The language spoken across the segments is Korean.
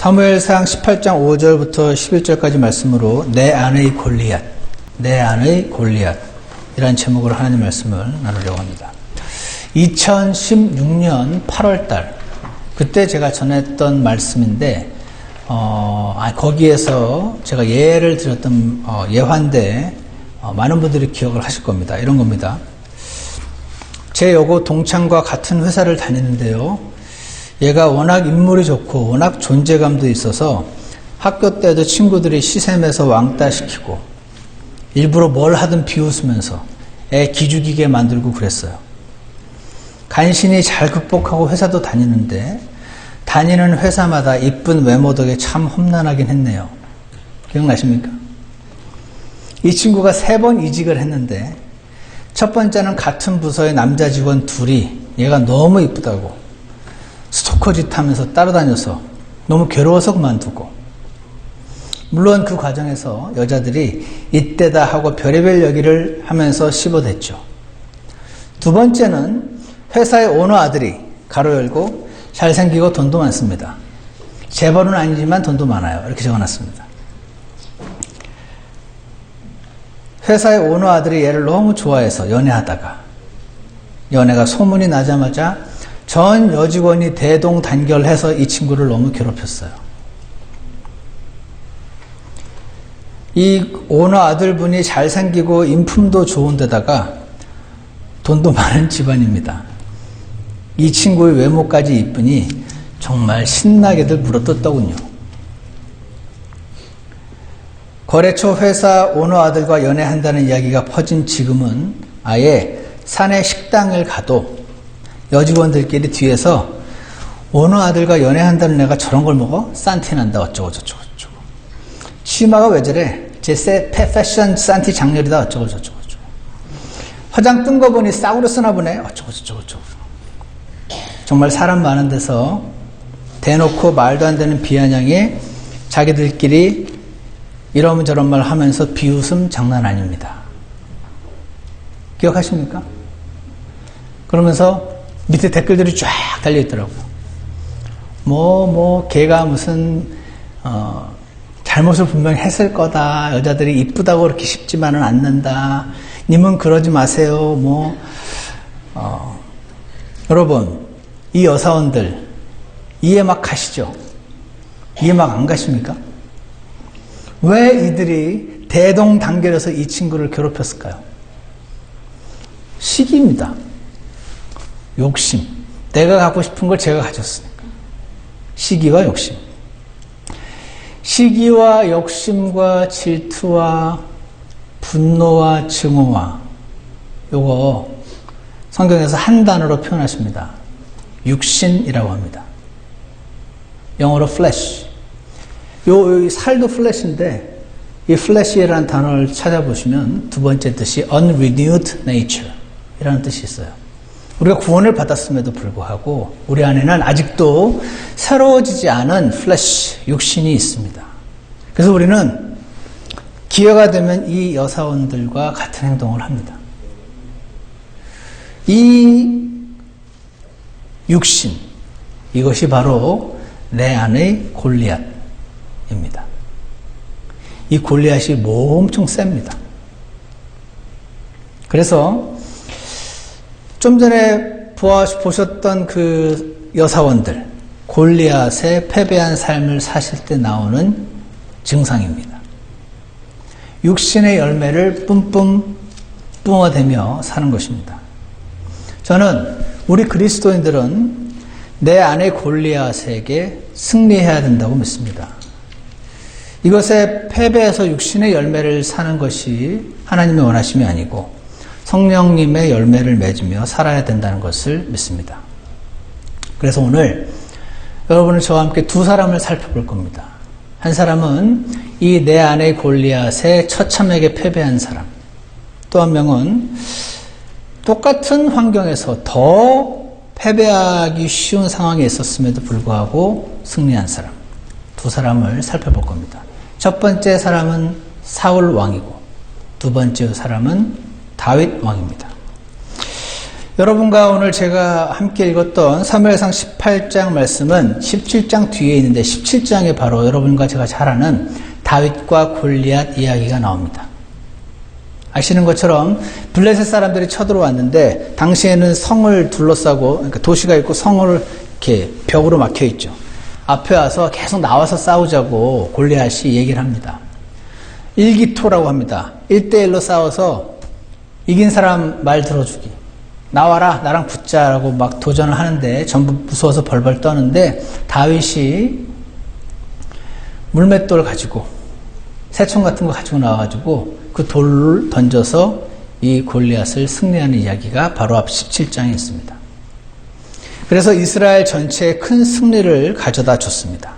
사무엘상 18장 5절부터 11절까지 말씀으로 내 안의 골리앗, 내 안의 골리앗 이라는 제목으로 하나님 말씀을 나누려고 합니다. 2016년 8월달 그때 제가 전했던 말씀인데 거기에서 제가 예를 드렸던 예화인데 많은 분들이 기억을 하실 겁니다. 이런 겁니다. 제 여고 동창과 같은 회사를 다니는데요. 얘가 워낙 인물이 좋고 워낙 존재감도 있어서 학교 때도 친구들이 시샘에서 왕따 시키고 일부러 뭘 하든 비웃으면서 애 기죽이게 만들고 그랬어요. 간신히 잘 극복하고 회사도 다니는데 다니는 회사마다 이쁜 외모 덕에 참 험난하긴 했네요. 기억나십니까? 이 친구가 3번 이직을 했는데 첫 번째는 같은 부서의 남자 직원 둘이 얘가 너무 이쁘다고 스토커 짓 하면서 따라다녀서 너무 괴로워서 그만두고, 물론 그 과정에서 여자들이 이때다 하고 별의별 얘기를 하면서 씹어댔죠. 두 번째는 회사의 오너 아들이 가로 열고 잘생기고 돈도 많습니다. 재벌은 아니지만 돈도 많아요. 이렇게 적어놨습니다. 회사의 오너 아들이 얘를 너무 좋아해서 연애하다가 연애가 소문이 나자마자 전 여직원이 대동단결해서 이 친구를 너무 괴롭혔어요. 이 오너 아들분이 잘생기고 인품도 좋은 데다가 돈도 많은 집안입니다. 이 친구의 외모까지 이쁘니 정말 신나게들 물어뜯더군요. 거래처 회사 오너 아들과 연애한다는 이야기가 퍼진 지금은 아예 사내 식당을 가도 여직원들끼리 뒤에서 오너 아들과 연애한다는 애가 저런 걸 먹어? 산티 난다 어쩌고 저쩌고 저쩌고, 치마가 왜 저래? 제 패션 산티 장렬이다 어쩌고 저쩌고 저쩌고, 화장 뜬 거 보니 싸구려 쓰나 보네 어쩌고 저쩌고 저쩌고. 정말 사람 많은 데서 대놓고 말도 안 되는 비아냥에 자기들끼리 이러면 저런 말 하면서 비웃음 장난 아닙니다. 기억하십니까? 그러면서 밑에 댓글들이 쫙 달려있더라고요. 걔가 무슨 잘못을 분명히 했을 거다. 여자들이 이쁘다고 그렇게 쉽지만은 않는다. 님은 그러지 마세요. 여러분, 이 여사원들 이해 막 가시죠? 이해 막 안 가십니까? 왜 이들이 대동단결해서 이 친구를 괴롭혔을까요? 시기입니다. 욕심. 내가 갖고 싶은 걸 제가 가졌으니까. 시기와 욕심. 시기와 욕심과 질투와 분노와 증오와 요거 성경에서 한 단어로 표현하십니다. 육신이라고 합니다. 영어로 flesh. 요 살도 flesh인데 이 flesh라는 단어를 찾아보시면 두 번째 뜻이 unrenewed nature 이라는 뜻이 있어요. 우리가 구원을 받았음에도 불구하고 우리 안에는 아직도 새로워지지 않은 flesh, 육신이 있습니다. 그래서 우리는 기회가 되면 이 여사원들과 같은 행동을 합니다. 이 육신, 이것이 바로 내 안의 골리앗입니다. 이 골리앗이 엄청 셉니다. 그래서 좀 전에 보셨던 그 여사원들, 골리앗의 패배한 삶을 사실 때 나오는 증상입니다. 육신의 열매를 뿜뿜 뿜어대며 사는 것입니다. 저는 우리 그리스도인들은 내 안의 골리앗에게 승리해야 된다고 믿습니다. 이것에 패배해서 육신의 열매를 사는 것이 하나님의 원하심이 아니고 성령님의 열매를 맺으며 살아야 된다는 것을 믿습니다. 그래서 오늘 여러분은 저와 함께 두 사람을 살펴볼 겁니다. 한 사람은 이 내 안의 골리앗의 처참하게 패배한 사람, 또 한 명은 똑같은 환경에서 더 패배하기 쉬운 상황에 있었음에도 불구하고 승리한 사람, 두 사람을 살펴볼 겁니다. 첫 번째 사람은 사울 왕이고 두 번째 사람은 다윗 왕입니다. 여러분과 오늘 제가 함께 읽었던 사무엘상 18장 말씀은 17장 뒤에 있는데 17장에 바로 여러분과 제가 잘 아는 다윗과 골리앗 이야기가 나옵니다. 아시는 것처럼 블레셋 사람들이 쳐들어왔는데 당시에는 성을 둘러싸고, 그러니까 도시가 있고 성을 이렇게 벽으로 막혀 있죠. 앞에 와서 계속 나와서 싸우자고 골리앗이 얘기를 합니다. 일기토라고 합니다. 1대1로 싸워서 이긴 사람 말 들어주기. 나와라, 나랑 붙자라고 막 도전을 하는데 전부 무서워서 벌벌 떠는데 다윗이 물맷돌 가지고 새총 같은 거 가지고 나와가지고 그 돌을 던져서 이 골리앗을 승리하는 이야기가 바로 앞 17장에 있습니다. 그래서 이스라엘 전체에 큰 승리를 가져다 줬습니다.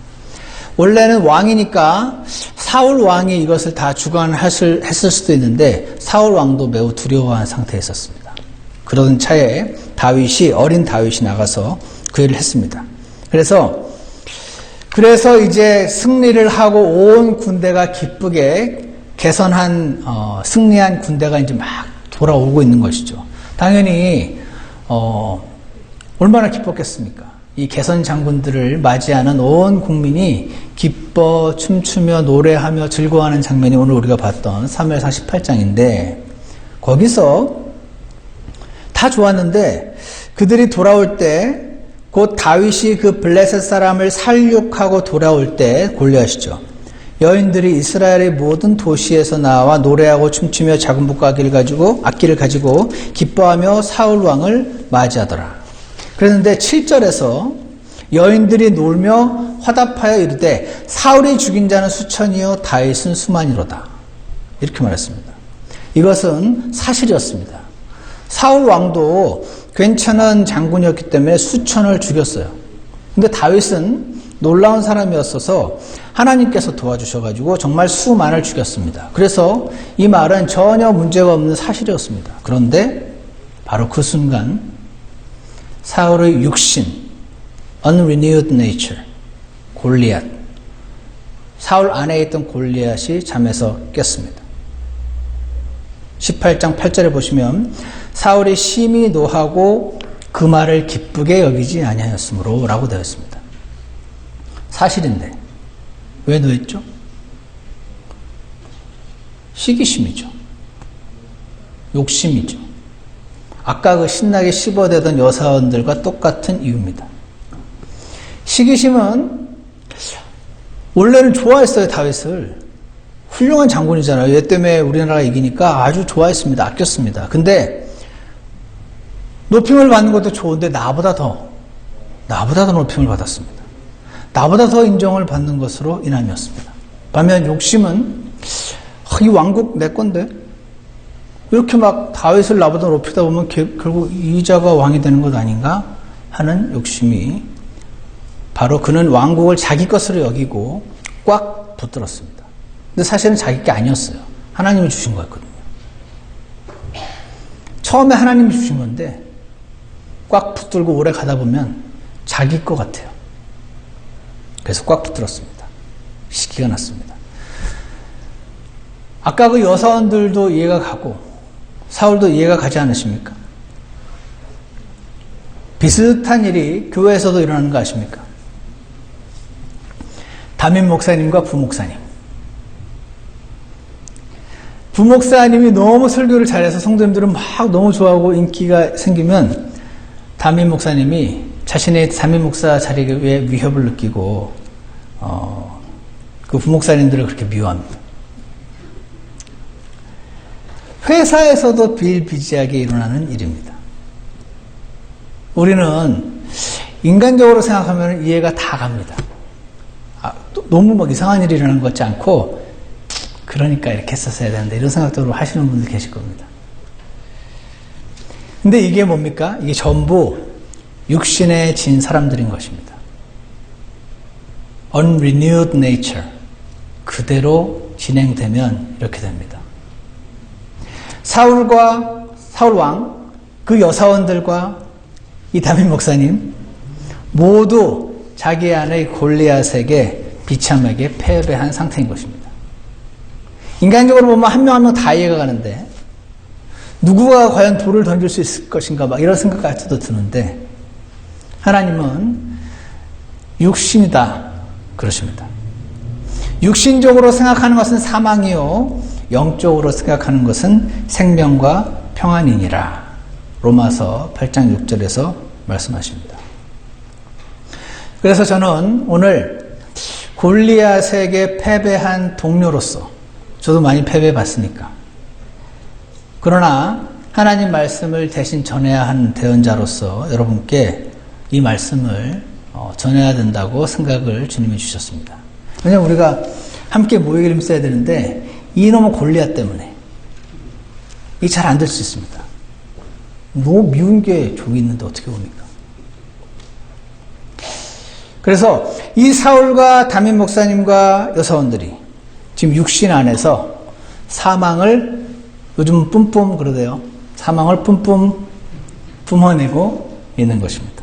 원래는 왕이니까 사울 왕이 이것을 다 주관했을 수도 있는데 사울 왕도 매우 두려워한 상태에 있었습니다. 그러던 차에 어린 다윗이 나가서 그 일을 했습니다. 그래서 이제 승리를 하고 온 군대가 기쁘게 개선한 승리한 군대가 이제 막 돌아오고 있는 것이죠. 당연히 얼마나 기뻤겠습니까? 이 개선 장군들을 맞이하는 온 국민이 기뻐 춤추며 노래하며 즐거워하는 장면이 오늘 우리가 봤던 사무엘상 18장인데 거기서 다 좋았는데 그들이 돌아올 때 곧 다윗이 그 블레셋 사람을 살육하고 돌아올 때 골리앗이죠. 여인들이 이스라엘의 모든 도시에서 나와 노래하고 춤추며 작은 악기를 가지고 기뻐하며 사울 왕을 맞이하더라. 그랬는데 7절에서 여인들이 놀며 화답하여 이르되 사울이 죽인 자는 수천이요 다윗은 수만이로다. 이렇게 말했습니다. 이것은 사실이었습니다. 사울 왕도 괜찮은 장군이었기 때문에 수천을 죽였어요. 근데 다윗은 놀라운 사람이었어서 하나님께서 도와주셔가지고 정말 수만을 죽였습니다. 그래서 이 말은 전혀 문제가 없는 사실이었습니다. 그런데 바로 그 순간 사울의 육신, unrenewed nature, 골리앗, 사울 안에 있던 골리앗이 잠에서 깼습니다. 18장 8절에 보시면 사울이 심히 노하고 그 말을 기쁘게 여기지 아니하였으므로 라고 되어 있습니다. 사실인데 왜 노했죠? 시기심이죠. 욕심이죠. 아까 그 신나게 씹어대던 여사원들과 똑같은 이유입니다. 시기심은 원래는 좋아했어요. 다윗을. 훌륭한 장군이잖아요. 얘 때문에 우리나라가 이기니까 아주 좋아했습니다. 아꼈습니다. 근데 높임을 받는 것도 좋은데 나보다 더 높임을 받았습니다. 나보다 더 인정을 받는 것으로 인함이었습니다. 반면 욕심은 이 왕국 내 건데 이렇게 막 다윗을 나보다 높이다 보면 결국 이자가 왕이 되는 것 아닌가 하는 욕심이 바로 그는 왕국을 자기 것으로 여기고 꽉 붙들었습니다. 근데 사실은 자기 게 아니었어요. 하나님이 주신 거였거든요. 처음에 하나님이 주신 건데 꽉 붙들고 오래 가다 보면 자기 거 같아요. 그래서 꽉 붙들었습니다. 시기가 났습니다. 아까 그 여사원들도 이해가 가고 사울도 이해가 가지 않으십니까? 비슷한 일이 교회에서도 일어나는 거 아십니까? 담임 목사님과 부목사님. 부목사님이 너무 설교를 잘해서 성도님들은 막 너무 좋아하고 인기가 생기면 담임 목사님이 자신의 담임 목사 자리에 위협을 느끼고 그 부목사님들을 그렇게 미워합니다. 회사에서도 비일비재하게 일어나는 일입니다. 우리는 인간적으로 생각하면 이해가 다 갑니다. 너무 막 이상한 일이 일어나는 것 같지 않고 그러니까 이렇게 했었어야 되는데 이런 생각들로 하시는 분들 계실 겁니다. 근데 이게 뭡니까? 이게 전부 육신에 진 사람들인 것입니다. unrenewed nature 그대로 진행되면 이렇게 됩니다. 사울 왕, 그 여사원들과 이 담임 목사님 모두 자기 안의 골리앗에게 비참하게 패배한 상태인 것입니다. 인간적으로 보면 한 명 한 명 다 이해가 가는데 누구가 과연 돌을 던질 수 있을 것인가 막 이런 생각까지도 드는데 하나님은 육신이다 그러십니다. 육신적으로 생각하는 것은 사망이요 영적으로 생각하는 것은 생명과 평안이니라. 로마서 8장 6절에서 말씀하십니다. 그래서 저는 오늘 골리앗에게 패배한 동료로서, 저도 많이 패배해봤으니까, 그러나 하나님 말씀을 대신 전해야 하는 대언자로서 여러분께 이 말씀을 전해야 된다고 생각을 주님이 주셨습니다. 왜냐하면 우리가 함께 모이기를 써야 되는데 이놈의 골리앗 때문에 이 잘 안 될 수 있습니다. 너무 미운 게 저기 있는데 어떻게 옵니까? 그래서 이 사울과 담임 목사님과 여사원들이 지금 육신 안에서 사망을 요즘 뿜뿜 그러대요. 사망을 뿜뿜 뿜어내고 있는 것입니다.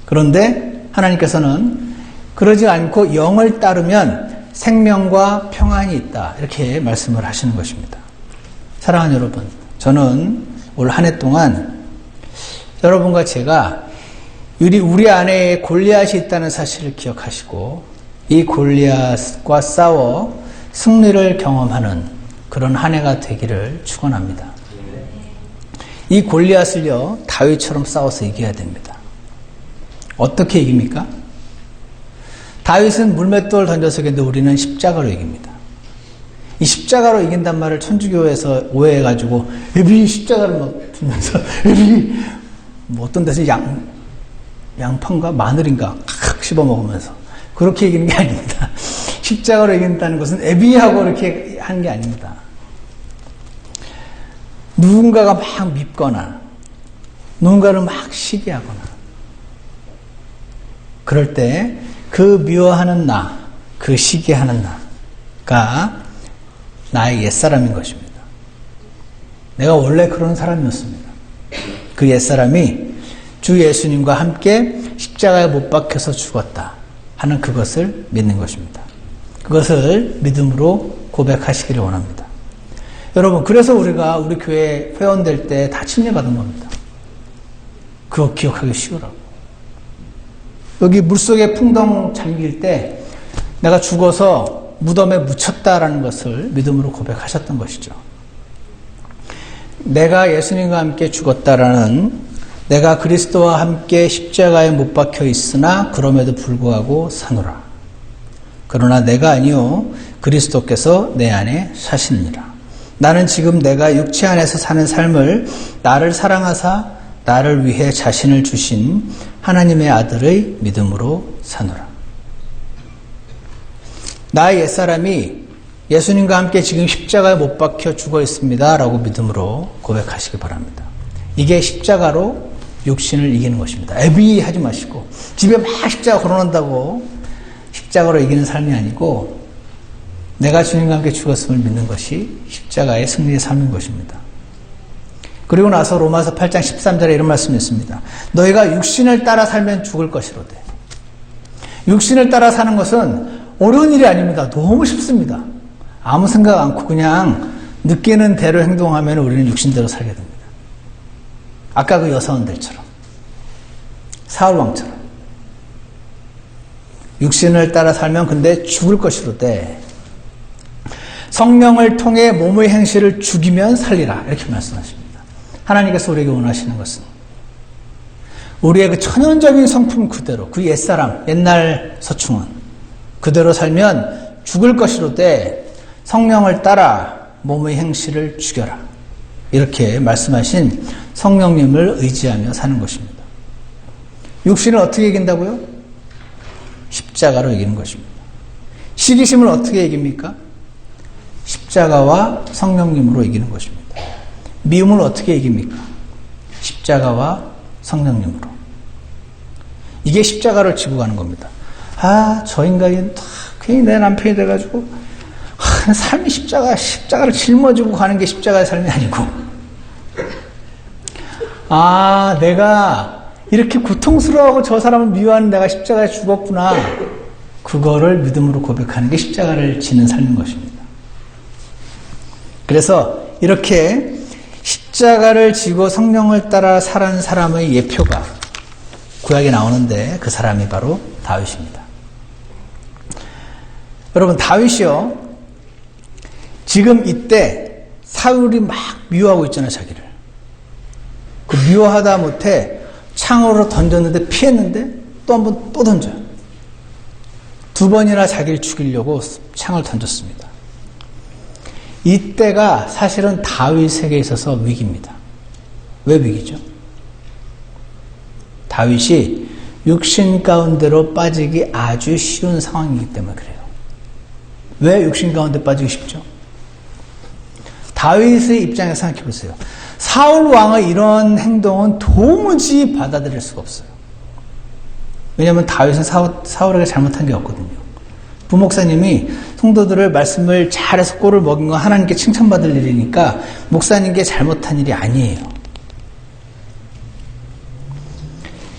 그런데 하나님께서는 그러지 않고 영을 따르면 생명과 평안이 있다. 이렇게 말씀을 하시는 것입니다. 사랑하는 여러분, 저는 올 한 해 동안 여러분과 제가 우리 안에 골리앗이 있다는 사실을 기억하시고 이 골리앗과 싸워 승리를 경험하는 그런 한 해가 되기를 축원합니다. 이 골리앗을요 다윗처럼 싸워서 이겨야 됩니다. 어떻게 이깁니까? 다윗은 물맷돌 던져서 이겼는데 우리는 십자가로 이깁니다. 이 십자가로 이긴단 말을 천주교에서 오해해가지고 에비 십자가를 막 들면서 에비 뭐 어떤 데서 양파인가 마늘인가 칵 씹어 먹으면서 그렇게 이기는 게 아닙니다. 십자가로 이긴다는 것은 에비하고 이렇게 하는 게 아닙니다. 누군가가 막 밉거나 누군가를 막 시기하거나 그럴 때 그 미워하는 나, 그 시기하는 나가 나의 옛사람인 것입니다. 내가 원래 그런 사람이었습니다. 그 옛사람이 주 예수님과 함께 십자가에 못 박혀서 죽었다 하는 그것을 믿는 것입니다. 그것을 믿음으로 고백하시기를 원합니다. 여러분, 그래서 우리가 우리 교회 회원될 때 다 침례받은 겁니다. 그거 기억하기 쉬우라고. 여기 물속에 풍덩 잠길 때 내가 죽어서 무덤에 묻혔다라는 것을 믿음으로 고백하셨던 것이죠. 내가 예수님과 함께 죽었다라는, 내가 그리스도와 함께 십자가에 못 박혀 있으나 그럼에도 불구하고 사노라. 그러나 내가 아니요 그리스도께서 내 안에 사시느니라. 나는 지금 내가 육체 안에서 사는 삶을 나를 사랑하사 나를 위해 자신을 주신 하나님의 아들의 믿음으로 사노라. 나의 옛사람이 예수님과 함께 지금 십자가에 못 박혀 죽어 있습니다 라고 믿음으로 고백하시기 바랍니다. 이게 십자가로 육신을 이기는 것입니다. 애비하지 마시고 집에 막 십자가 걸어놓는다고 십자가로 이기는 삶이 아니고 내가 주님과 함께 죽었음을 믿는 것이 십자가의 승리의 삶인 것입니다. 그리고 나서 로마서 8장 13절에 이런 말씀이 있습니다. 너희가 육신을 따라 살면 죽을 것이로되. 육신을 따라 사는 것은 어려운 일이 아닙니다. 너무 쉽습니다. 아무 생각 않고 그냥 느끼는 대로 행동하면 우리는 육신대로 살게 됩니다. 아까 그 여사원들처럼, 사울왕처럼. 육신을 따라 살면 근데 죽을 것이로되 성령을 통해 몸의 행실을 죽이면 살리라. 이렇게 말씀하십니다. 하나님께서 우리에게 원하시는 것은 우리의 그 천연적인 성품 그대로, 그 옛사람, 옛날 서충은 그대로 살면 죽을 것이로되 성령을 따라 몸의 행실을 죽여라. 이렇게 말씀하신 성령님을 의지하며 사는 것입니다. 육신을 어떻게 이긴다고요? 십자가로 이기는 것입니다. 시기심을 어떻게 이깁니까? 십자가와 성령님으로 이기는 것입니다. 미움을 어떻게 이깁니까? 십자가와 성령님으로. 이게 십자가를 지고 가는 겁니다. 저 인간이 괜히 내 남편이 돼가지고 삶이 십자가를 짊어지고 가는 게 십자가의 삶이 아니고 내가 이렇게 고통스러워하고 저 사람을 미워하는 내가 십자가에 죽었구나. 그거를 믿음으로 고백하는 게 십자가를 지는 삶인 것입니다. 그래서 이렇게 십자가를 지고 성령을 따라 살아는 사람의 예표가 구약에 나오는데 그 사람이 바로 다윗입니다. 여러분, 다윗이요, 지금 이때 사울이 막 미워하고 있잖아요, 자기를. 그 미워하다 못해 창으로 던졌는데 피했는데 또 한 번 또 던져요. 두 번이나 자기를 죽이려고 창을 던졌습니다. 이때가 사실은 다윗에게 있어서 위기입니다. 왜 위기죠? 다윗이 육신 가운데로 빠지기 아주 쉬운 상황이기 때문에 그래요. 왜 육신 가운데 빠지기 쉽죠? 다윗의 입장에서 생각해 보세요. 사울 왕의 이런 행동은 도무지 받아들일 수가 없어요. 왜냐하면 다윗은 사울에게 잘못한 게 없거든요. 부목사님이 성도들을 말씀을 잘해서 꼴을 먹인 건 하나님께 칭찬받을 일이니까 목사님께 잘못한 일이 아니에요.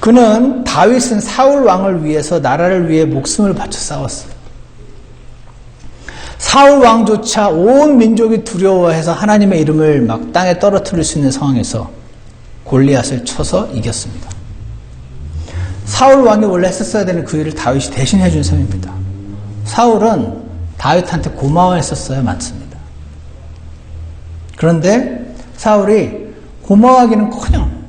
그는 다윗은 사울 왕을 위해서 나라를 위해 목숨을 바쳐 싸웠어요. 사울 왕조차 온 민족이 두려워해서 하나님의 이름을 막 땅에 떨어뜨릴 수 있는 상황에서 골리앗을 쳐서 이겼습니다. 사울 왕이 원래 했었어야 되는 그 일을 다윗이 대신 해준 셈입니다. 사울은 다윗한테 고마워했었어야 많습니다. 그런데 사울이 고마워하기는커녕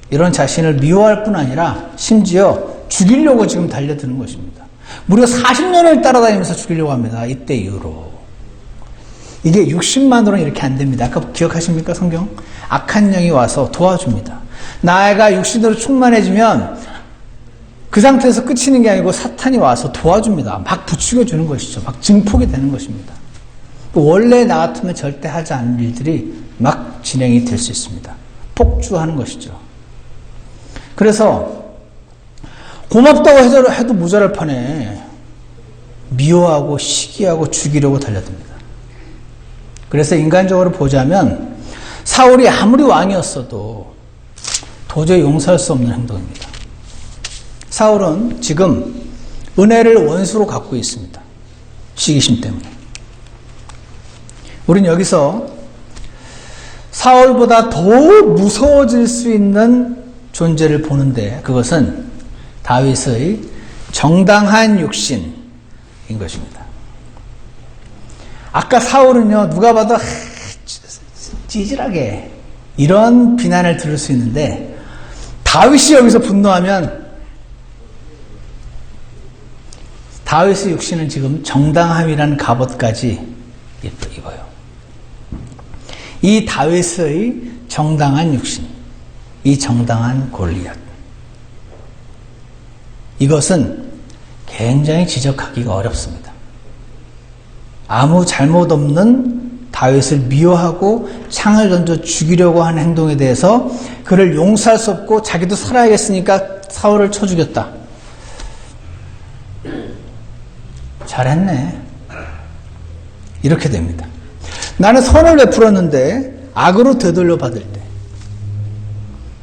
이런 자신을 미워할 뿐 아니라 심지어 죽이려고 지금 달려드는 것입니다. 무려 40년을 따라다니면서 죽이려고 합니다. 이때 이후로. 이게 육신만으로는 이렇게 안 됩니다. 아까 기억하십니까, 성경? 악한 영이 와서 도와줍니다. 나가 육신으로 충만해지면 그 상태에서 끝이는 게 아니고 사탄이 와서 도와줍니다. 막 부추겨주는 것이죠. 막 증폭이 되는 것입니다. 원래 나 같으면 절대 하지 않는 일들이 막 진행이 될 수 있습니다. 폭주하는 것이죠. 그래서 고맙다고 해도 모자랄 판에 미워하고 시기하고 죽이려고 달려듭니다. 그래서 인간적으로 보자면 사울이 아무리 왕이었어도 도저히 용서할 수 없는 행동입니다. 사울은 지금 은혜를 원수로 갖고 있습니다. 시기심 때문에. 우린 여기서 사울보다 더 무서워질 수 있는 존재를 보는데 그것은 다윗의 정당한 육신인 것입니다. 아까 사울은요, 누가 봐도 찌질하게 이런 비난을 들을 수 있는데 다윗이 여기서 분노하면 다윗의 육신은 지금 정당함이라는 갑옷까지 입어요. 이 다윗의 정당한 육신, 이 정당한 골리앗, 이것은 굉장히 지적하기가 어렵습니다. 아무 잘못 없는 다윗을 미워하고 창을 던져 죽이려고 하는 행동에 대해서 그를 용서할 수 없고 자기도 살아야겠으니까 사울을 쳐 죽였다. 잘했네. 이렇게 됩니다. 나는 선을 베풀었는데 악으로 되돌려 받을 때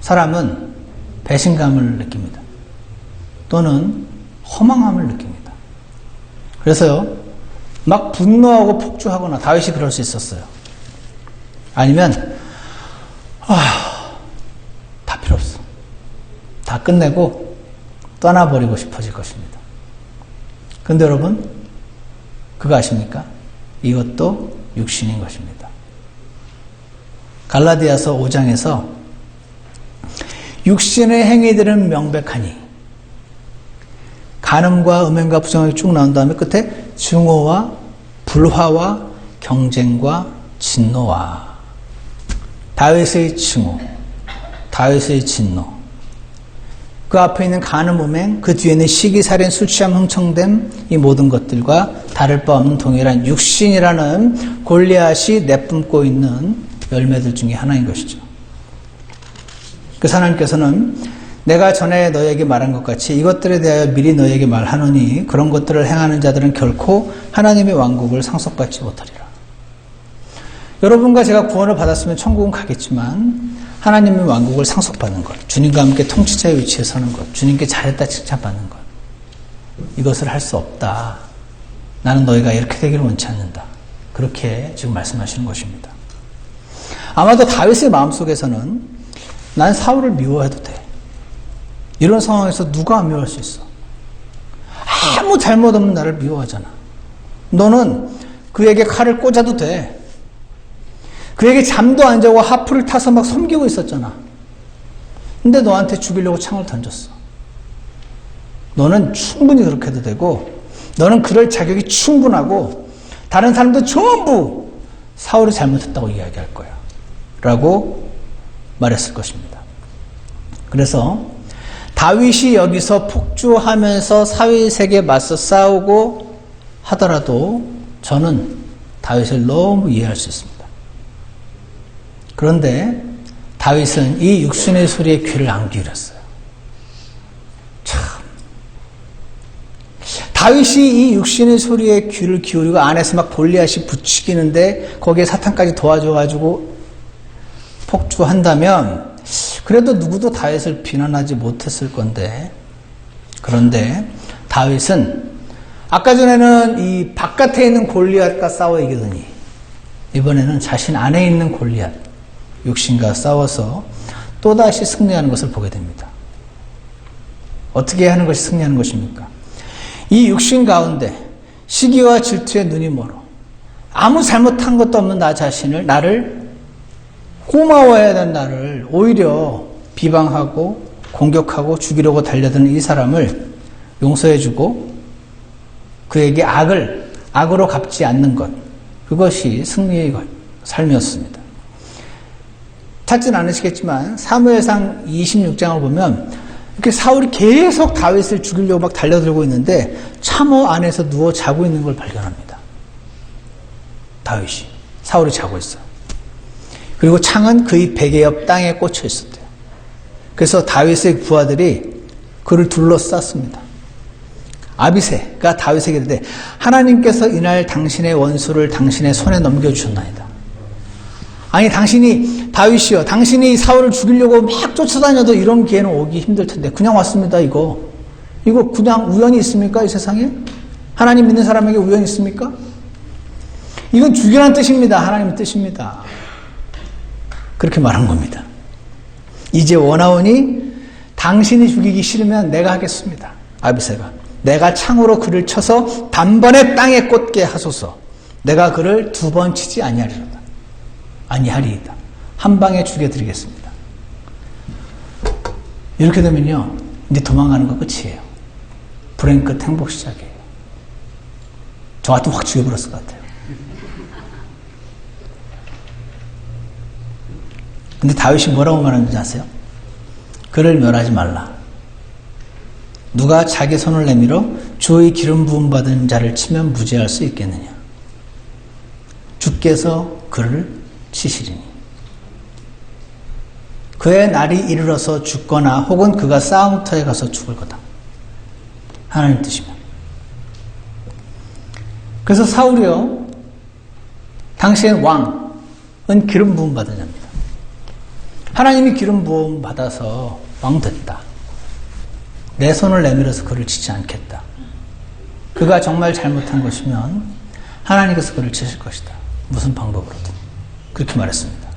사람은 배신감을 느낍니다. 또는 허망함을 느낍니다. 그래서요, 막 분노하고 폭주하거나 다윗이 그럴 수 있었어요. 아니면 다 필요 없어. 다 끝내고 떠나버리고 싶어질 것입니다. 그런데 여러분, 그거 아십니까? 이것도 육신인 것입니다. 갈라디아서 5장에서 육신의 행위들은 명백하니 간음과 음행과 부정이 쭉 나온 다음에 끝에 증오와 불화와 경쟁과 진노와 다윗의 증오, 다윗의 진노, 그 앞에 있는 간음, 음행, 그 뒤에는 시기, 살인, 술 취함, 흥청됨, 이 모든 것들과 다를 바 없는 동일한 육신이라는 골리앗이 내뿜고 있는 열매들 중에 하나인 것이죠. 그래서 하나님께서는 내가 전에 너에게 말한 것 같이 이것들에 대하여 미리 너에게 말하노니 그런 것들을 행하는 자들은 결코 하나님의 왕국을 상속받지 못하리라. 여러분과 제가 구원을 받았으면 천국은 가겠지만 하나님의 왕국을 상속받는 것, 주님과 함께 통치자의 위치에 서는 것, 주님께 잘했다 칭찬받는 것, 이것을 할 수 없다. 나는 너희가 이렇게 되기를 원치 않는다. 그렇게 지금 말씀하시는 것입니다. 아마도 다윗의 마음속에서는 난 사울을 미워해도 돼. 이런 상황에서 누가 안 미워할 수 있어? 아무 잘못 없는 나를 미워하잖아. 너는 그에게 칼을 꽂아도 돼. 그에게 잠도 안 자고 하프를 타서 막 섬기고 있었잖아. 근데 너한테 죽이려고 창을 던졌어. 너는 충분히 그렇게 해도 되고, 너는 그럴 자격이 충분하고, 다른 사람도 전부 사울이 잘못했다고 이야기할 거야. 라고 말했을 것입니다. 그래서 다윗이 여기서 폭주하면서 사윗에게 맞서 싸우고 하더라도 저는 다윗을 너무 이해할 수 있습니다. 그런데 다윗은 이 육신의 소리에 귀를 안 기울였어요. 참. 다윗이 이 육신의 소리에 귀를 기울이고 안에서 막 골리앗이 부추기는데 거기에 사탄까지 도와줘가지고 폭주한다면 그래도 누구도 다윗을 비난하지 못했을 건데, 그런데 다윗은 아까 전에는 이 바깥에 있는 골리앗과 싸워 이기더니 이번에는 자신 안에 있는 골리앗, 육신과 싸워서 또다시 승리하는 것을 보게 됩니다. 어떻게 하는 것이 승리하는 것입니까? 이 육신 가운데 시기와 질투에 눈이 멀어 아무 잘못한 것도 없는 나 자신을, 나를 고마워해야 되는 나를 오히려 비방하고 공격하고 죽이려고 달려드는 이 사람을 용서해주고 그에게 악으로 갚지 않는 것, 그것이 승리의 삶이었습니다. 찾지는 않으시겠지만 사무엘상 26장을 보면 이렇게 사울이 계속 다윗을 죽이려고 막 달려들고 있는데 참호 안에서 누워 자고 있는 걸 발견합니다. 다윗이, 사울이 자고 있어요. 그리고 창은 그의 베개 옆 땅에 꽂혀 있었대요. 그래서 다윗의 부하들이 그를 둘러쌌습니다. 아비새가 다윗에게 이르되 하나님께서 이날 당신의 원수를 당신의 손에 넘겨주셨나이다. 아니 당신이, 다윗이요, 당신이 사울을 죽이려고 막 쫓아다녀도 이런 기회는 오기 힘들 텐데 그냥 왔습니다. 이거 그냥 우연이 있습니까? 이 세상에? 하나님 믿는 사람에게 우연이 있습니까? 이건 죽이라는 뜻입니다. 하나님의 뜻입니다. 그렇게 말한 겁니다. 이제 원하오니 당신이 죽이기 싫으면 내가 하겠습니다. 아비새가 내가 창으로 그를 쳐서 단번에 땅에 꽂게 하소서. 내가 그를 2번 치지 아니하리이다. 한 방에 죽여드리겠습니다. 이렇게 되면요, 이제 도망가는 거 끝이에요. 불행 끝 행복 시작이에요. 저 같으면 확 죽여버렸을 것 같아요. 근데 다윗이 뭐라고 말하는지 아세요? 그를 멸하지 말라. 누가 자기 손을 내밀어 주의 기름 부음 받은 자를 치면 무죄할 수 있겠느냐? 주께서 그를 치시리니 그의 날이 이르러서 죽거나 혹은 그가 싸움터에 가서 죽을 거다. 하나님 뜻이면. 그래서 사울이요, 당시엔 왕은 기름 부음 받은 자입니다. 하나님이 기름 부음 받아서 왕 됐다. 내 손을 내밀어서 그를 치지 않겠다. 그가 정말 잘못한 것이면 하나님께서 그를 치실 것이다. 무슨 방법으로든. 그렇게 말했습니다.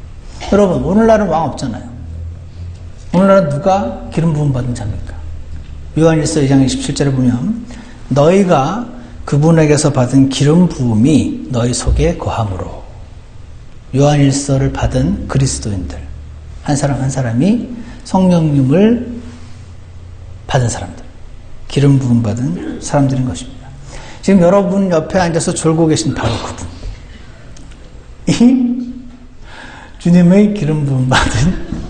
여러분, 오늘날은 왕 없잖아요. 오늘날은 누가 기름 부음 받은 자입니까? 요한일서 2장 27절에 보면 너희가 그분에게서 받은 기름 부음이 너희 속에 거함으로. 요한일서를 받은 그리스도인들, 한 사람 한 사람이 성령님을 받은 사람들, 기름 부음 받은 사람들인 것입니다. 지금 여러분 옆에 앉아서 졸고 계신 바로 그분, 이 주님의 기름 부음 받은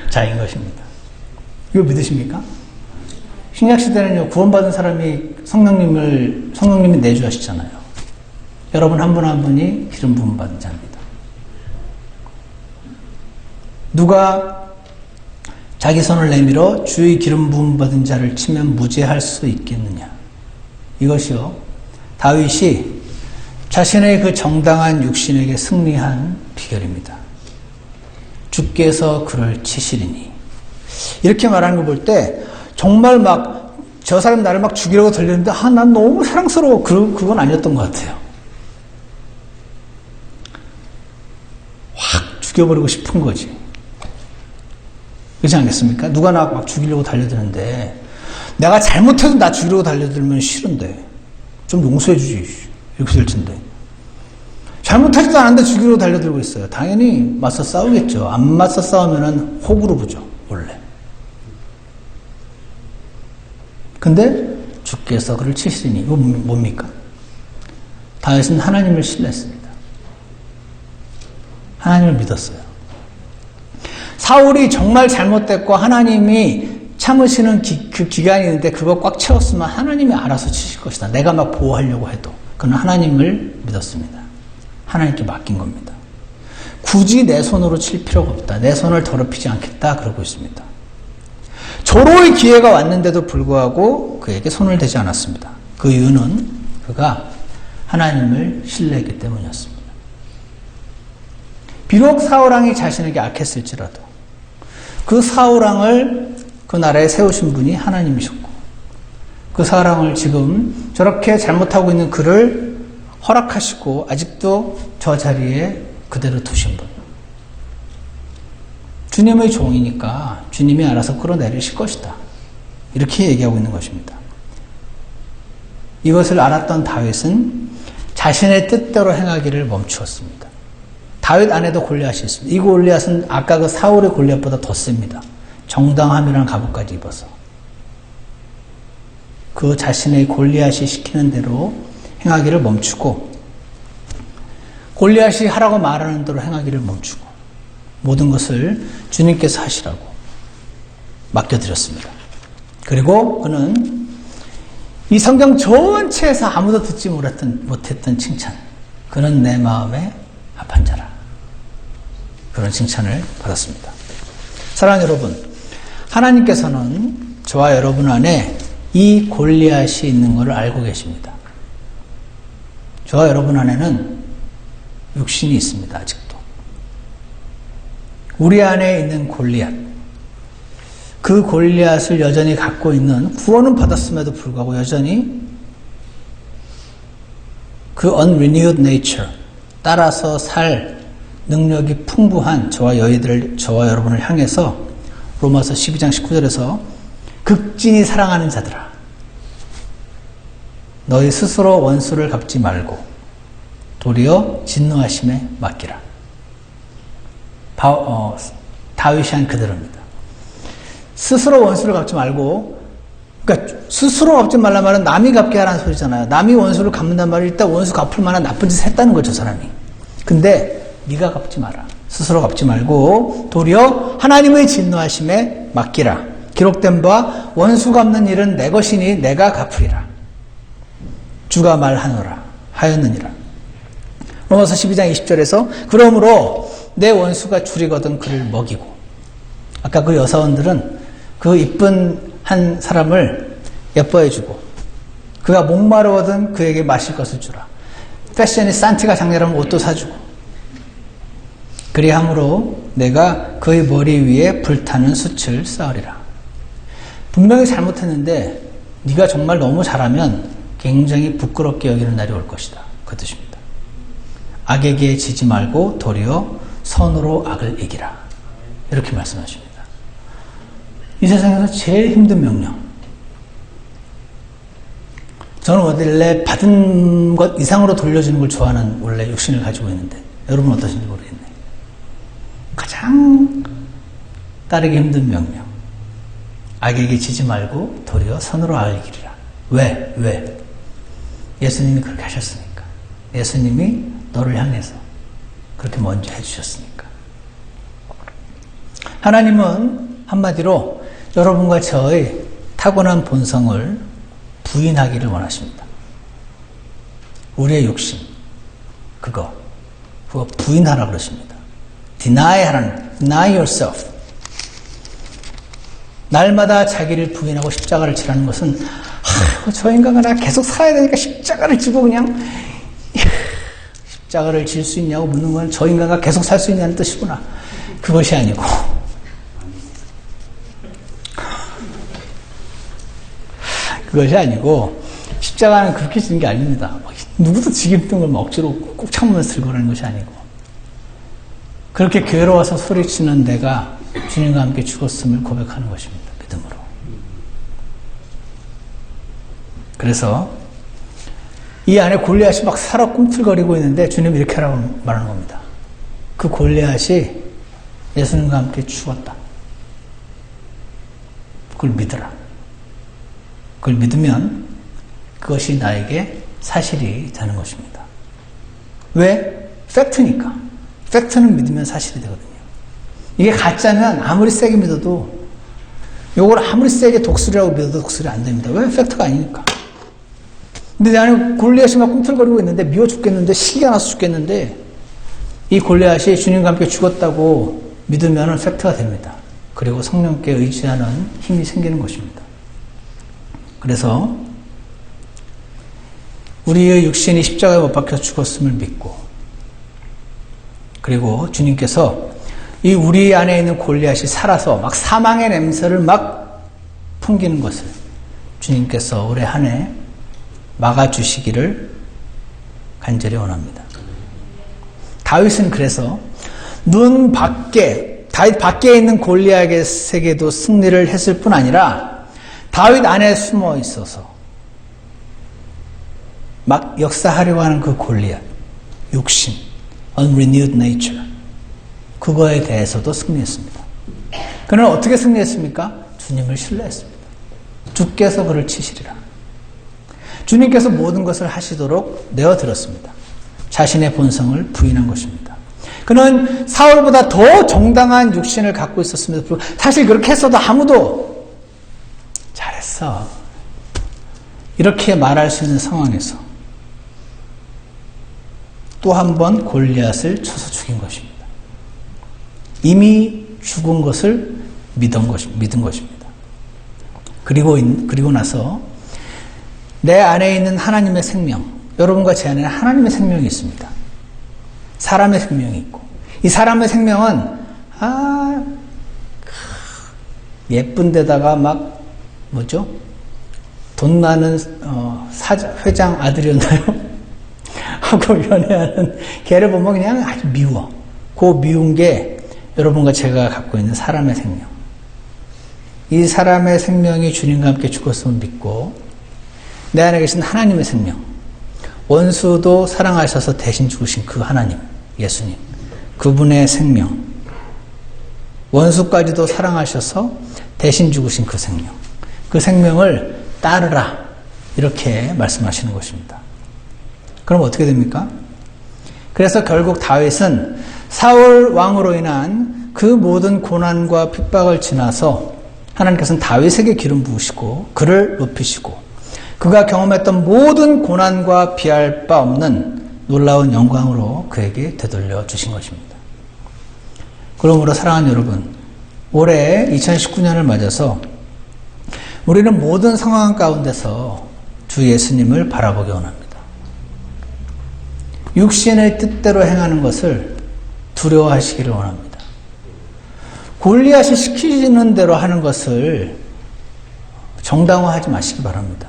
자인 것입니다. 이거 믿으십니까? 신약시대는요, 구원받은 사람이 성령님이 내주하시잖아요. 여러분 한 분 한 분이 기름 부음 받은 자입니다. 누가 자기 손을 내밀어 주의 기름 부음 받은 자를 치면 무죄할 수 있겠느냐? 이것이요, 다윗이 자신의 그 정당한 육신에게 승리한 비결입니다. 주께서 그를 치시리니. 이렇게 말하는 거 볼 때 정말 막 저 사람 나를 막 죽이려고 들리는데 난 너무 사랑스러워. 그건 아니었던 것 같아요. 죽여버리고 싶은 거지. 그렇지 않겠습니까? 누가 나 막 죽이려고 달려드는데 내가 잘못해도 나 죽이려고 달려들면 싫은데 좀 용서해 주지 이렇게 될 텐데 잘못하지도 않았는데 죽이려고 달려들고 있어요. 당연히 맞서 싸우겠죠. 안 맞서 싸우면은 호구로 보죠 원래. 근데 주께서 그를 치시리니 이거 뭡니까? 다윗은 하나님을 신뢰했습니다. 하나님을 믿었어요. 사울이 정말 잘못됐고 하나님이 참으시는 그 기간이 있는데 그거 꽉 채웠으면 하나님이 알아서 치실 것이다. 내가 막 보호하려고 해도. 그는 하나님을 믿었습니다. 하나님께 맡긴 겁니다. 굳이 내 손으로 칠 필요가 없다. 내 손을 더럽히지 않겠다. 그러고 있습니다. 조로의 기회가 왔는데도 불구하고 그에게 손을 대지 않았습니다. 그 이유는 그가 하나님을 신뢰했기 때문이었습니다. 비록 사울왕이 자신에게 악했을지라도 그 사울왕을 그 나라에 세우신 분이 하나님이셨고 그 사울왕을 지금 저렇게 잘못하고 있는 그를 허락하시고 아직도 저 자리에 그대로 두신 분. 주님의 종이니까 주님이 알아서 끌어내리실 것이다. 이렇게 얘기하고 있는 것입니다. 이것을 알았던 다윗은 자신의 뜻대로 행하기를 멈추었습니다. 다윗 안에도 골리앗이 있습니다. 이 골리앗은 아까 그 사울의 골리앗보다 더 셉니다. 정당함이라는 갑옷까지 입어서. 그 자신의 골리앗이 시키는 대로 행하기를 멈추고 골리앗이 하라고 말하는 대로 행하기를 멈추고 모든 것을 주님께서 하시라고 맡겨드렸습니다. 그리고 그는 이 성경 전체에서 아무도 듣지 못했던 칭찬. 그는 내 마음에 합한 자라. 그런 칭찬을 받았습니다. 사랑하는 여러분, 하나님께서는 저와 여러분 안에 이 골리앗이 있는 것을 알고 계십니다. 저와 여러분 안에는 육신이 있습니다. 아직도. 우리 안에 있는 골리앗. 그 골리앗을 여전히 갖고 있는 구원은 받았음에도 불구하고 여전히 그 unrenewed nature 따라서 살 능력이 풍부한 저와 여러분을 향해서 로마서 12장 19절에서 극진히 사랑하는 자들아 너희 스스로 원수를 갚지 말고 도리어 진노하심에 맡기라. 다윗이 한 그대로입니다. 스스로 원수를 갚지 말고, 그러니까 스스로 갚지 말란 말은 남이 갚게 하라는 소리잖아요. 남이 원수를 갚는단 말은 일단 원수 갚을 만한 나쁜 짓을 했다는 거죠, 저 사람이. 근데 네가 갚지 마라. 스스로 갚지 말고 도리어 하나님의 진노하심에 맡기라. 기록된 바 원수 갚는 일은 내 것이니 내가 갚으리라. 주가 하였느니라. 로마서 12장 20절에서 그러므로 내 원수가 줄이거든 그를 먹이고. 아까 그 여사원들은 그 이쁜 한 사람을 예뻐해주고 그가 목마르거든 그에게 마실 것을 주라. 패션이 산티가 장렬하면 옷도 사주고 그리함으로 내가 그의 머리 위에 불타는 숯을 쌓으리라. 분명히 잘못했는데 네가 정말 너무 잘하면 굉장히 부끄럽게 여기는 날이 올 것이다. 그 뜻입니다. 악에게 지지 말고 도리어 선으로 악을 이기라. 이렇게 말씀하십니다. 이 세상에서 제일 힘든 명령. 저는 원래 받은 것 이상으로 돌려주는 걸 좋아하는 원래 육신을 가지고 있는데 여러분 어떠신지 모르겠네요. 가장 따르기 힘든 명령. 악에게 지지 말고 도리어 선으로 악을 이기리라. 왜? 예수님이 그렇게 하셨으니까. 예수님이 너를 향해서 그렇게 먼저 해주셨으니까. 하나님은 한마디로 여러분과 저의 타고난 본성을 부인하기를 원하십니다. 우리의 욕심, 그거 부인하라 그러십니다. deny yourself. 날마다 자기를 부인하고 십자가를 지라는 것은 저 인간과 내가 계속 살아야 되니까 십자가를 지고 그냥 십자가를 질 수 있냐고 묻는 건 저 인간과 계속 살 수 있냐는 뜻이구나. 그것이 아니고 십자가는 그렇게 지는 게 아닙니다. 누구도 지기 힘든 걸 억지로 꼭 참으면서 들고 가는 것이 아니고 그렇게 괴로워서 소리치는 내가 주님과 함께 죽었음을 고백하는 것입니다. 믿음으로. 그래서 이 안에 골리앗이 막 살아 꿈틀거리고 있는데 주님이 이렇게 하라고 말하는 겁니다. 그 골리앗이 예수님과 함께 죽었다. 그걸 믿으라. 그걸 믿으면 그것이 나에게 사실이 되는 것입니다. 왜? 팩트니까. 팩트는 믿으면 사실이 되거든요. 이게 가짜는 아무리 세게 믿어도, 요걸 아무리 세게 독수리라고 믿어도 독수리 안 됩니다. 왜? 팩트가 아니니까. 근데 내 안에 골리앗이 막 꿈틀거리고 있는데, 미워 죽겠는데, 시기가 나서 죽겠는데, 이 골리앗이 주님과 함께 죽었다고 믿으면 팩트가 됩니다. 그리고 성령께 의지하는 힘이 생기는 것입니다. 그래서 우리의 육신이 십자가에 못 박혀 죽었음을 믿고, 그리고 주님께서 이 우리 안에 있는 골리앗이 살아서 막 사망의 냄새를 막 풍기는 것을 주님께서 올해 한 해 막아주시기를 간절히 원합니다. 다윗은 그래서 다윗 밖에 있는 골리앗에게도 승리를 했을 뿐 아니라 다윗 안에 숨어 있어서 막 역사하려고 하는 그 골리앗, 육신, unrenewed nature, 그거에 대해서도 승리했습니다. 그는 어떻게 승리했습니까? 주님을 신뢰했습니다. 주께서 그를 치시리라. 주님께서 모든 것을 하시도록 내어드렸습니다. 자신의 본성을 부인한 것입니다. 그는 사울보다 더 정당한 육신을 갖고 있었음에도 불구하고, 사실 그렇게 했어도 아무도 잘했어, 이렇게 말할 수 있는 상황에서 또 한 번 골리앗을 쳐서 죽인 것입니다. 이미 죽은 것을 믿은 것입니다. 그리고 나서 내 안에 있는 하나님의 생명, 여러분과 제 안에는 하나님의 생명이 있습니다. 사람의 생명이 있고, 이 사람의 생명은 예쁜 데다가 막 돈 많은 회장 아들이었나요? 하고 연애하는 걔를 보면 그냥 아주 미워. 그 미운 게 여러분과 제가 갖고 있는 사람의 생명. 이 사람의 생명이 주님과 함께 죽었음을 믿고, 내 안에 계신 하나님의 생명, 원수도 사랑하셔서 대신 죽으신 그 하나님, 예수님, 그분의 생명, 원수까지도 사랑하셔서 대신 죽으신 그 생명, 그 생명을 따르라, 이렇게 말씀하시는 것입니다. 그럼 어떻게 됩니까? 그래서 결국 다윗은 사울 왕으로 인한 그 모든 고난과 핍박을 지나서 하나님께서는 다윗에게 기름 부으시고 그를 높이시고, 그가 경험했던 모든 고난과 비할 바 없는 놀라운 영광으로 그에게 되돌려 주신 것입니다. 그러므로 사랑하는 여러분, 올해 2019년을 맞아서 우리는 모든 상황 가운데서 주 예수님을 바라보기 원합니다. 육신의 뜻대로 행하는 것을 두려워하시기를 원합니다. 골리앗이 시키는 대로 하는 것을 정당화하지 마시기 바랍니다.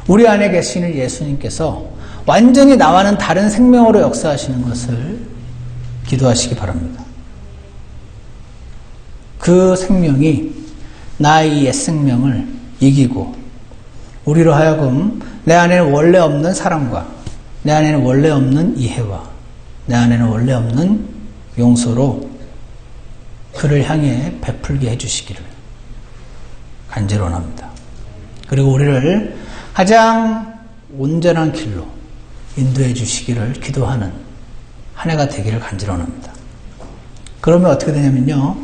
우리 안에 계시는 예수님께서 완전히 나와는 다른 생명으로 역사하시는 것을 기도하시기 바랍니다. 그 생명이 나의 옛 생명을 이기고, 우리로 하여금 내 안에는 원래 없는 사랑과 내 안에는 원래 없는 이해와 내 안에는 원래 없는 용서로 그를 향해 베풀게 해주시기를 간절히 원합니다. 그리고 우리를 가장 온전한 길로 인도해 주시기를 기도하는 한 해가 되기를 간절히 원합니다. 그러면 어떻게 되냐면요,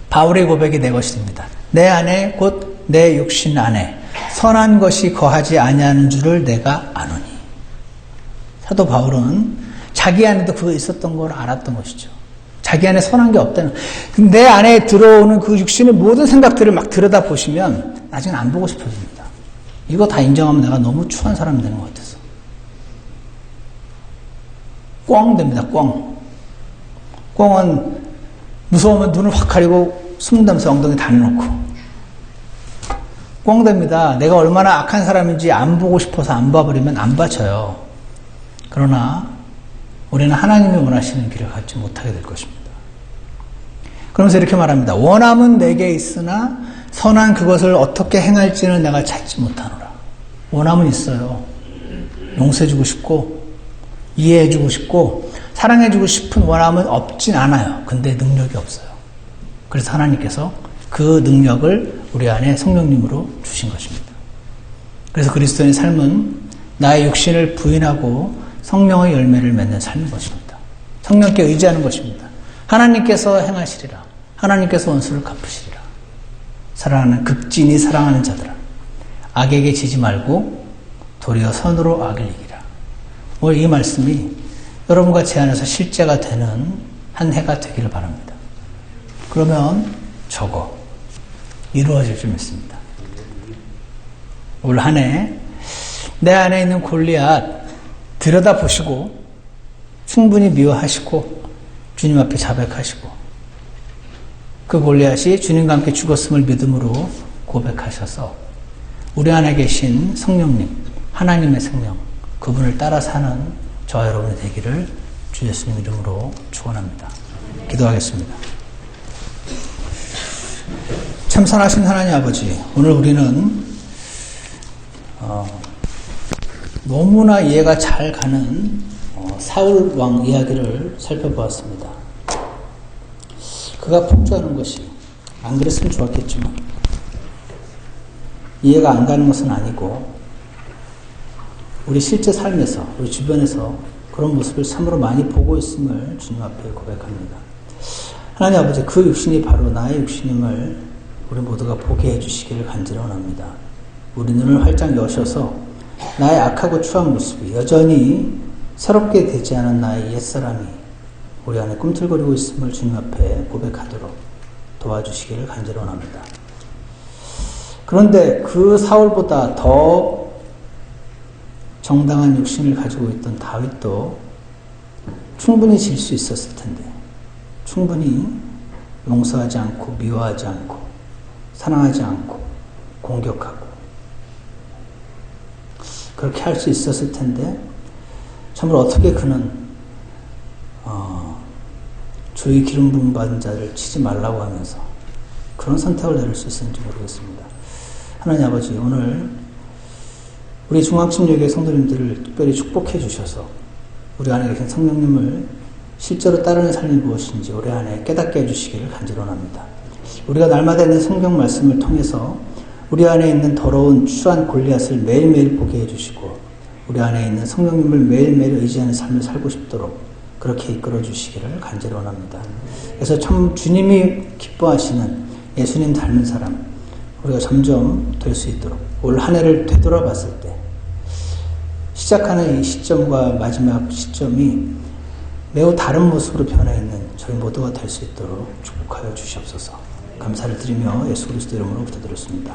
바울의 고백이 내 것이 됩니다. 내 안에 곧 내 육신 안에 선한 것이 거하지 아니하는 줄을 내가 아노니. 사도 바울은 자기 안에도 그거 있었던 걸 알았던 것이죠. 자기 안에 선한 게 없다는. 내 안에 들어오는 그 육신의 모든 생각들을 막 들여다보시면 나중에 안 보고 싶어집니다. 이거 다 인정하면 내가 너무 추한 사람이 되는 것 같아서. 꽝 됩니다. 꽝은 무서우면 눈을 확 가리고 숨는다면서 엉덩이 다 내놓고. 꽝 됩니다. 내가 얼마나 악한 사람인지 안 보고 싶어서 안 봐버리면 안 받쳐요. 그러나 우리는 하나님이 원하시는 길을 갖지 못하게 될 것입니다. 그러면서 이렇게 말합니다. 원함은 내게 있으나 선한 그것을 어떻게 행할지는 내가 찾지 못하노라. 원함은 있어요. 용서해주고 싶고 이해해주고 싶고 사랑해주고 싶은 원함은 없진 않아요. 근데 능력이 없어요. 그래서 하나님께서 그 능력을 우리 안에 성령님으로 주신 것입니다. 그래서 그리스도인의 삶은 나의 육신을 부인하고 성령의 열매를 맺는 삶인 것입니다. 성령께 의지하는 것입니다. 하나님께서 행하시리라. 하나님께서 원수를 갚으시리라. 사랑하는 극진히 사랑하는 자들아, 악에게 지지 말고 도리어 선으로 악을 이기라. 오늘 이 말씀이 여러분과 제 안에서 실제가 되는 한 해가 되기를 바랍니다. 그러면 저거 이루어질 줄 믿습니다. 올 한 해 내 안에 있는 골리앗 들여다보시고 충분히 미워하시고 주님 앞에 자백하시고 그 골리앗이 주님과 함께 죽었음을 믿음으로 고백하셔서 우리 안에 계신 성령님, 하나님의 생명, 그분을 따라 사는 저와 여러분이 되기를 주 예수님 이름으로 축원합니다. 기도하겠습니다. 참선하신 하나님 아버지, 오늘 우리는 너무나 이해가 잘 가는 사울 왕 이야기를 살펴보았습니다. 그가 폭주하는 것이 안 그랬으면 좋았겠지만 이해가 안 가는 것은 아니고 우리 실제 삶에서 우리 주변에서 그런 모습을 참으로 많이 보고 있음을 주님 앞에 고백합니다. 하나님 아버지, 그 육신이 바로 나의 육신임을 우리 모두가 보게 해주시기를 간절히 원합니다. 우리 눈을 활짝 여셔서 나의 악하고 추한 모습이 여전히 새롭게 되지 않은 나의 옛사람이 우리 안에 꿈틀거리고 있음을 주님 앞에 고백하도록 도와주시기를 간절히 원합니다. 그런데 그 사울보다 더 정당한 육신을 가지고 있던 다윗도 충분히 질 수 있었을 텐데 충분히 용서하지 않고 미워하지 않고 사랑하지 않고 공격하고 그렇게 할 수 있었을 텐데 참으로 어떻게 그는 주의 기름 부음 받은 자를 치지 말라고 하면서 그런 선택을 내릴 수 있었는지 모르겠습니다. 하나님 아버지, 오늘 우리 중앙침례교회 성도님들을 특별히 축복해 주셔서 우리 안에 계신 성령님을 실제로 따르는 삶이 무엇인지 우리 안에 깨닫게 해주시기를 간절히 원합니다. 우리가 날마다 있는 성경 말씀을 통해서 우리 안에 있는 더러운 추한 골리앗을 매일매일 보게 해주시고 우리 안에 있는 성령님을 매일매일 의지하는 삶을 살고 싶도록 그렇게 이끌어 주시기를 간절히 원합니다. 그래서 참 주님이 기뻐하시는 예수님 닮은 사람 우리가 점점 될 수 있도록 올 한 해를 되돌아봤을 때 시작하는 이 시점과 마지막 시점이 매우 다른 모습으로 변해 있는 저희 모두가 될 수 있도록 축복하여 주시옵소서. 감사를 드리며 예수 그리스도 이름으로 부탁드렸습니다.